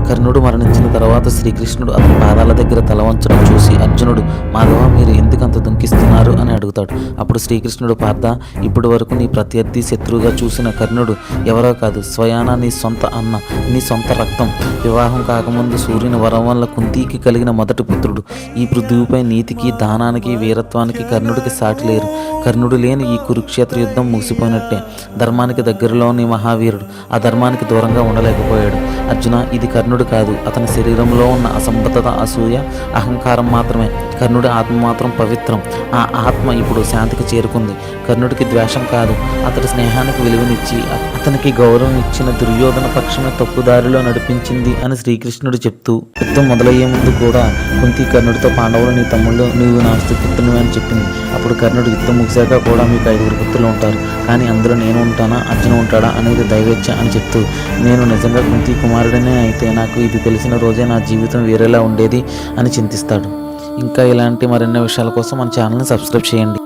కర్ణుడు మరణించిన తర్వాత శ్రీకృష్ణుడు అతని పాదాల దగ్గర తల వంచడం చూసి అర్జునుడు, మాధవ మీరు ఎందుకు అంత దుఃఖిస్తున్నారు అని అడుగుతాడు. అప్పుడు శ్రీకృష్ణుడు, పార్థ, ఇప్పటి వరకు నీ ప్రత్యర్థి శత్రువుగా చూసిన కర్ణుడు ఎవరో కాదు, స్వయాన నీ సొంత అన్న, నీ సొంత రక్తం. వివాహం కాకముందు సూర్యుని వరం వల్ల కుంతికి కలిగిన మొదటి పుత్రుడు. ఈ పృథ్వీపై నీతికి, దానానికి, వీరత్వానికి కర్ణుడికి సాటి లేరు. కర్ణుడు లేని ఈ కురుక్షేత్ర యుద్ధం ముగిసిపోయినట్టే. ధర్మానికి దగ్గరలోని మహావీరుడు ఆ ధర్మానికి దూరంగా ఉండలేకపోయాడు. అర్జున, ఇది కర్ణుడు కాదు, అతని శరీరంలో ఉన్న అసంబద్ధత, అసూయ, అహంకారం మాత్రమే. కర్ణుడి ఆత్మ మాత్రం పవిత్రం. ఆ ఆత్మ ఇప్పుడు శాంతికి చేరుకుంది. కర్ణుడికి ద్వేషం కాదు, అతడి స్నేహానికి విలువనిచ్చి అతనికి గౌరవం ఇచ్చిన దుర్యోధన పక్షమే తప్పుదారిలో నడిపించింది అని శ్రీకృష్ణుడు చెప్తూ, యుద్ధం మొదలయ్యే ముందు కూడా కుంతి కర్ణుడితో, పాండవులు నీ తమ్ముళ్ళు, నువ్వు నా పుత్రుని అని చెప్పింది. అప్పుడు కర్ణుడు, యుద్ధం ముగిశాక కూడా మీకు 5 పుత్రులు ఉంటారు, కానీ అందులో నేను ఉంటానా, అర్జున ఉంటాడా అనేది దైవేచ్ఛ అని చెప్తూ, నేను నిజంగా కుంతి కుమారుడనే అయితే నాకు ఇది తెలిసిన రోజే నా జీవితం వేరేలా ఉండేది అని చింతిస్తాడు. ఇంకా ఇలాంటి మరిన్ని విషయాల కోసం మన ఛానల్ని సబ్స్క్రైబ్ చేయండి.